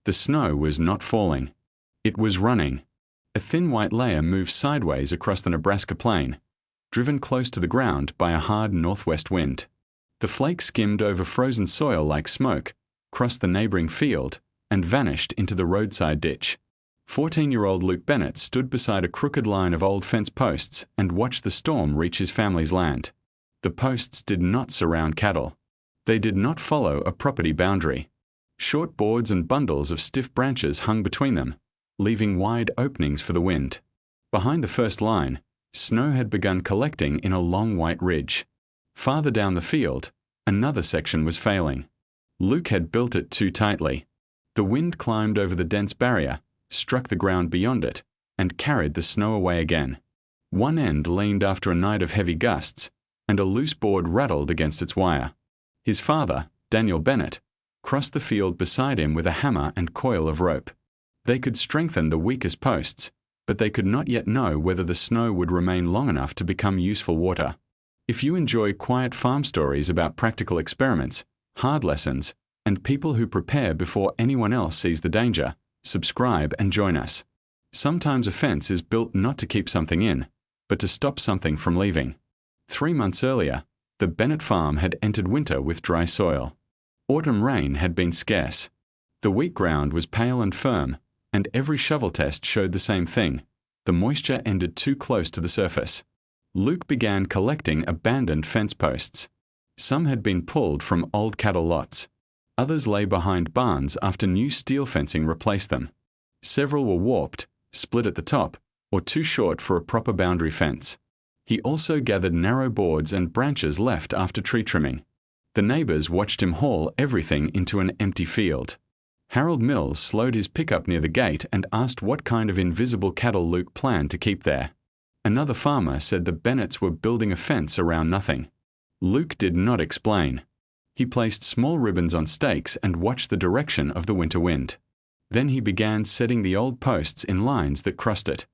The snow was not falling. It was running. A thin white layer moved sideways across the Nebraska plain, driven close to the ground by a hard northwest wind. The flakes skimmed over frozen soil like smoke, crossed the neighboring field, and vanished into the roadside ditch. 14-year-old Luke Bennett stood beside a crooked line of old fence posts and watched the storm reach his family's land. The posts did not surround cattle. They did not follow a property boundary. Short boards and bundles of stiff branches hung between them, leaving wide openings for the wind. Behind the first line, snow had begun collecting in a long white ridge. Farther down the field, another section was failing. Luke had built it too tightly. The wind climbed over the dense barrier, struck the ground beyond it, and carried the snow away again. One end leaned after a night of heavy gusts, and a loose board rattled against its wire. His father, Daniel Bennett, crossed the field beside him with a hammer and coil of rope. They could strengthen the weakest posts, but they could not yet know whether the snow would remain long enough to become useful water. If you enjoy quiet farm stories about practical experiments, hard lessons, and people who prepare before anyone else sees the danger, subscribe and join us. Sometimes a fence is built not to keep something in, but to stop something from leaving. 3 months earlier, the Bennett farm had entered winter with dry soil. Autumn rain had been scarce. The wheat ground was pale and firm, and every shovel test showed the same thing. The moisture ended too close to the surface. Luke began collecting abandoned fence posts. Some had been pulled from old cattle lots. Others lay behind barns after new steel fencing replaced them. Several were warped, split at the top, or too short for a proper boundary fence. He also gathered narrow boards and branches left after tree trimming. The neighbors watched him haul everything into an empty field. Harold Mills slowed his pickup near the gate and asked what kind of invisible cattle Luke planned to keep there. Another farmer said the Bennetts were building a fence around nothing. Luke did not explain. He placed small ribbons on stakes and watched the direction of the winter wind. Then he began setting the old posts in lines that crossed it.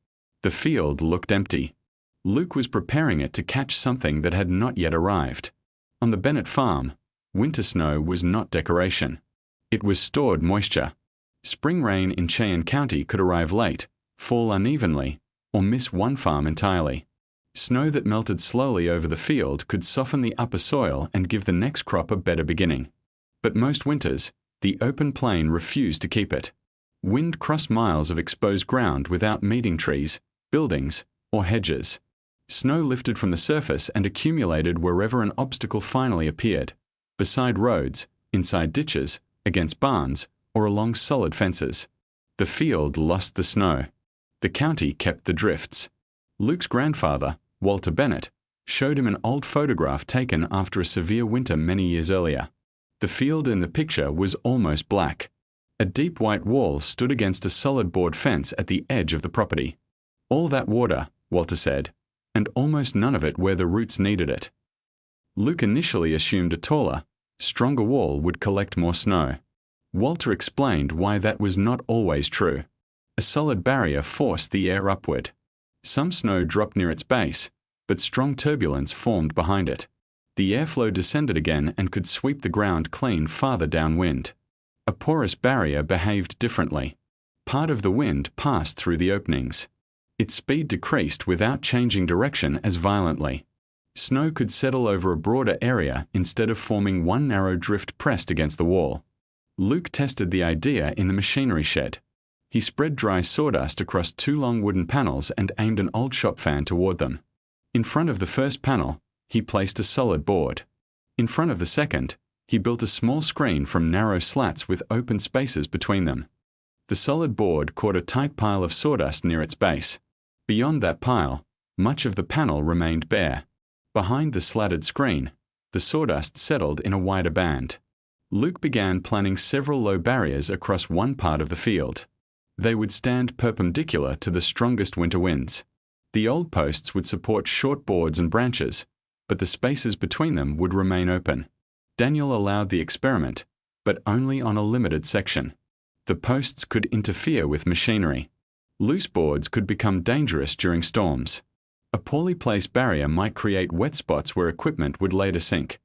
The field looked empty. Luke was preparing it to catch something that had not yet arrived. On the Bennett farm, winter snow was not decoration. It was stored moisture. Spring rain in Cheyenne County could arrive late, fall unevenly, or miss one farm entirely. Snow that melted slowly over the field could soften the upper soil and give the next crop a better beginning. But most winters, the open plain refused to keep it. Wind crossed miles of exposed ground without meeting trees, buildings, or hedges. Snow lifted from the surface and accumulated wherever an obstacle finally appeared, beside roads, inside ditches, against barns, or along solid fences. The field lost the snow. The county kept the drifts. Luke's grandfather, Walter Bennett, showed him an old photograph taken after a severe winter many years earlier. The field in the picture was almost black. A deep white wall stood against a solid board fence at the edge of the property. All that water, Walter said, and almost none of it where the roots needed it. Luke initially assumed a taller, stronger wall would collect more snow. Walter explained why that was not always true. A solid barrier forced the air upward. Some snow dropped near its base, but strong turbulence formed behind it. The airflow descended again and could sweep the ground clean farther downwind. A porous barrier behaved differently. Part of the wind passed through the openings. Its speed decreased without changing direction as violently. Snow could settle over a broader area instead of forming one narrow drift pressed against the wall. Luke tested the idea in the machinery shed. He spread dry sawdust across 2 long wooden panels and aimed an old shop fan toward them. In front of the first panel, he placed a solid board. In front of the second, he built a small screen from narrow slats with open spaces between them. The solid board caught a tight pile of sawdust near its base. Beyond that pile, much of the panel remained bare. Behind the slatted screen, the sawdust settled in a wider band. Luke began planning several low barriers across one part of the field. They would stand perpendicular to the strongest winter winds. The old posts would support short boards and branches, but the spaces between them would remain open. Daniel allowed the experiment, but only on a limited section. The posts could interfere with machinery. Loose boards could become dangerous during storms. A poorly placed barrier might create wet spots where equipment would later sink.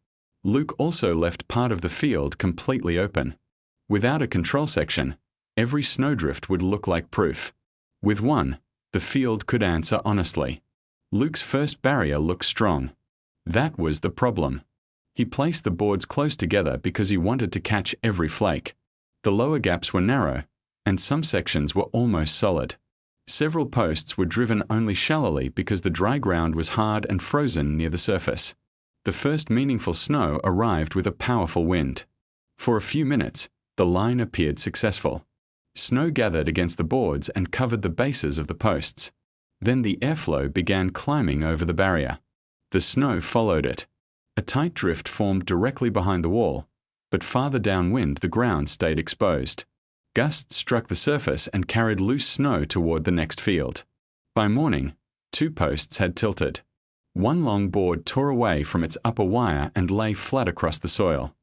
Luke also left part of the field completely open. Without a control section, Every snowdrift would look like proof. With one, the field could answer honestly. Luke's first barrier looked strong. That was the problem. He placed the boards close together because he wanted to catch every flake. The lower gaps were narrow, and some sections were almost solid. Several posts were driven only shallowly because the dry ground was hard and frozen near the surface. The first meaningful snow arrived with a powerful wind. For a few minutes, the line appeared successful. Snow gathered against the boards and covered the bases of the posts. Then the airflow began climbing over the barrier. The snow followed it. A tight drift formed directly behind the wall, but farther downwind the ground stayed exposed. Gusts struck the surface and carried loose snow toward the next field. By morning, 2 posts had tilted. One long board tore away from its upper wire and lay flat across the soil.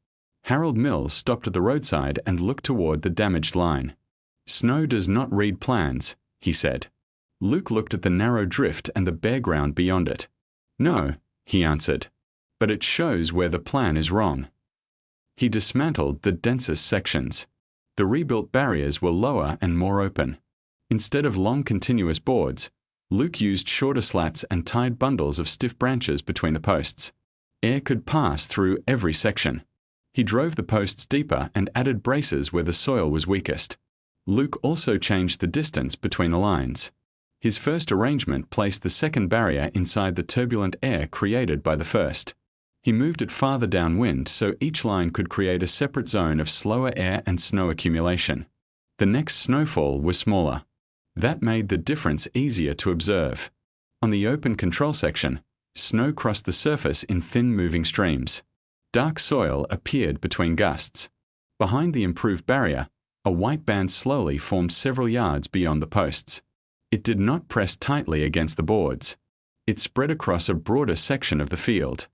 Harold Mills stopped at the roadside and looked toward the damaged line. "Snow does not read plans," he said. Luke looked at the narrow drift and the bare ground beyond it. "No," he answered, "but it shows where the plan is wrong." He dismantled the densest sections. The rebuilt barriers were lower and more open. Instead of long continuous boards, Luke used shorter slats and tied bundles of stiff branches between the posts. Air could pass through every section. He drove the posts deeper and added braces where the soil was weakest. Luke also changed the distance between the lines. His first arrangement placed the second barrier inside the turbulent air created by the first. He moved it farther downwind so each line could create a separate zone of slower air and snow accumulation. The next snowfall was smaller. That made the difference easier to observe. On the open control section, snow crossed the surface in thin moving streams. Dark soil appeared between gusts. Behind the improved barrier, a white band slowly formed several yards beyond the posts. It did not press tightly against the boards. It spread across a broader section of the field.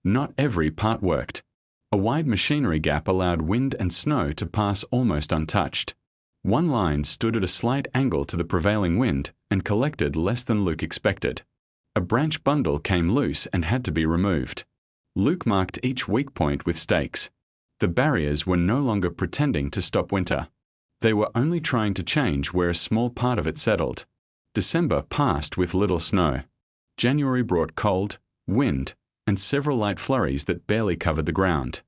Not every part worked. A wide machinery gap allowed wind and snow to pass almost untouched. One line stood at a slight angle to the prevailing wind and collected less than Luke expected. A branch bundle came loose and had to be removed. Luke marked each weak point with stakes. The barriers were no longer pretending to stop winter. They were only trying to change where a small part of it settled. December passed with little snow. January brought cold, wind, and several light flurries that barely covered the ground.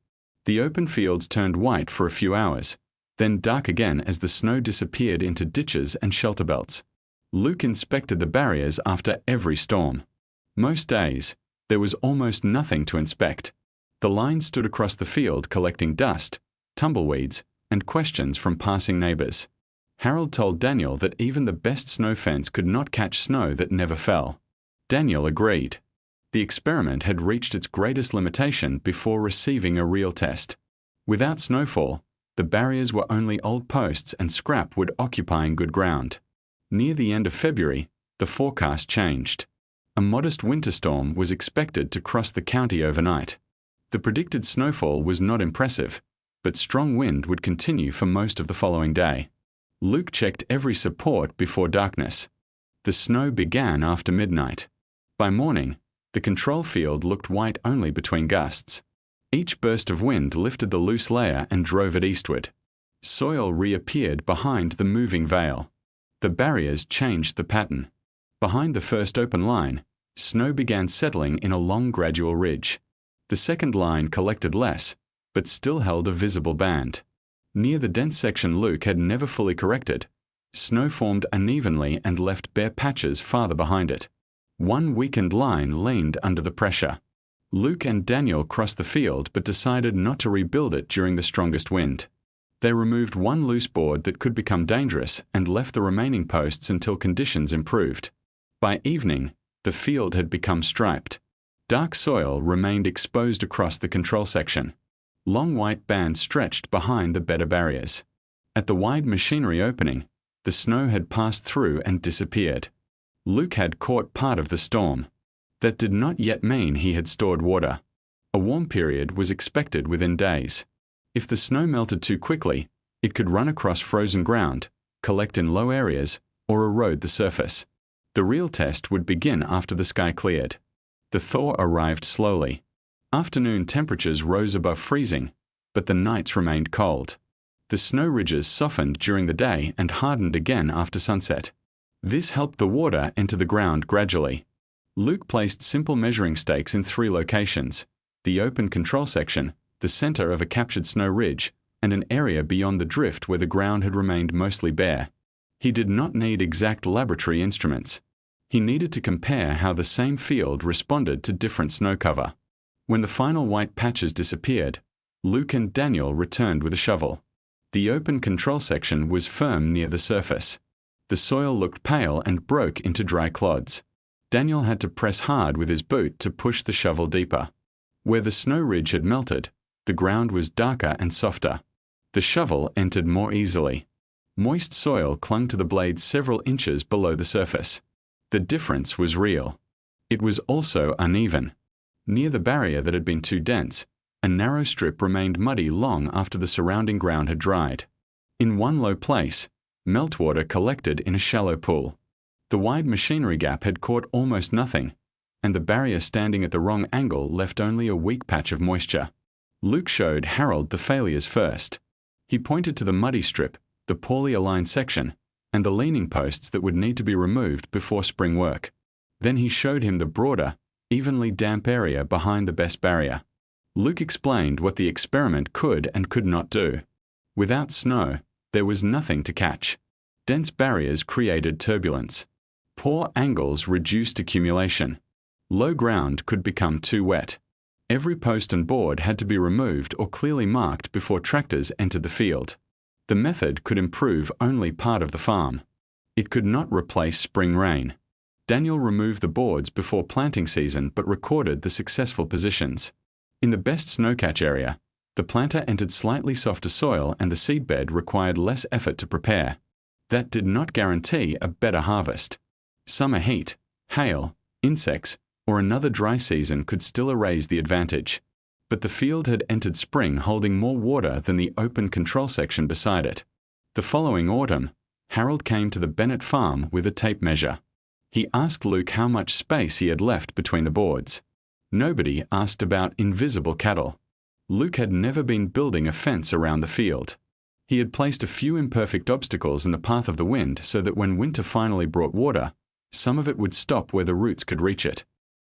The open fields turned white for a few hours, then dark again as the snow disappeared into ditches and shelter belts. Luke inspected the barriers after every storm. Most days, there was almost nothing to inspect. The line stood across the field collecting dust, tumbleweeds, and questions from passing neighbors. Harold told Daniel that even the best snow fence could not catch snow that never fell. Daniel agreed. The experiment had reached its greatest limitation before receiving a real test. Without snowfall, the barriers were only old posts and scrap wood occupying good ground. Near the end of February, the forecast changed. A modest winter storm was expected to cross the county overnight. The predicted snowfall was not impressive, but strong wind would continue for most of the following day. Luke checked every support before darkness. The snow began after midnight. By morning, the control field looked white only between gusts. Each burst of wind lifted the loose layer and drove it eastward. Soil reappeared behind the moving veil. The barriers changed the pattern. Behind the first open line, snow began settling in a long gradual ridge. The second line collected less, but still held a visible band. Near the dense section Luke had never fully corrected, snow formed unevenly and left bare patches farther behind it. One weakened line leaned under the pressure. Luke and Daniel crossed the field but decided not to rebuild it during the strongest wind. They removed one loose board that could become dangerous and left the remaining posts until conditions improved. By evening, the field had become striped. Dark soil remained exposed across the control section. Long white bands stretched behind the better barriers. At the wide machinery opening, the snow had passed through and disappeared. Luke had caught part of the storm. That did not yet mean he had stored water. A warm period was expected within days. If the snow melted too quickly, it could run across frozen ground, collect in low areas, or erode the surface. The real test would begin after the sky cleared. The thaw arrived slowly. Afternoon temperatures rose above freezing, but the nights remained cold. The snow ridges softened during the day and hardened again after sunset. This helped the water enter the ground gradually. Luke placed simple measuring stakes in 3 locations: the open control section, the center of a captured snow ridge, and an area beyond the drift where the ground had remained mostly bare. He did not need exact laboratory instruments. He needed to compare how the same field responded to different snow cover. When the final white patches disappeared, Luke and Daniel returned with a shovel. The open control section was firm near the surface. The soil looked pale and broke into dry clods. Daniel had to press hard with his boot to push the shovel deeper. Where the snow ridge had melted, the ground was darker and softer. The shovel entered more easily. Moist soil clung to the blade several inches below the surface. The difference was real. It was also uneven. Near the barrier that had been too dense, a narrow strip remained muddy long after the surrounding ground had dried. In one low place, meltwater collected in a shallow pool. The wide machinery gap had caught almost nothing, and the barrier standing at the wrong angle left only a weak patch of moisture. Luke showed Harold the failures first. He pointed to the muddy strip, the poorly aligned section, and the leaning posts that would need to be removed before spring work. Then he showed him the broader, evenly damp area behind the best barrier. Luke explained what the experiment could and could not do. Without snow, there was nothing to catch. Dense barriers created turbulence. Poor angles reduced accumulation. Low ground could become too wet. Every post and board had to be removed or clearly marked before tractors entered the field. The method could improve only part of the farm. It could not replace spring rain. Daniel removed the boards before planting season but recorded the successful positions. In the best snowcatch area, the planter entered slightly softer soil and the seedbed required less effort to prepare. That did not guarantee a better harvest. Summer heat, hail, insects, or another dry season could still erase the advantage. But the field had entered spring holding more water than the open control section beside it. The following autumn, Harold came to the Bennett farm with a tape measure. He asked Luke how much space he had left between the boards. Nobody asked about invisible cattle. Luke had never been building a fence around the field. He had placed a few imperfect obstacles in the path of the wind so that when winter finally brought water, some of it would stop where the roots could reach it.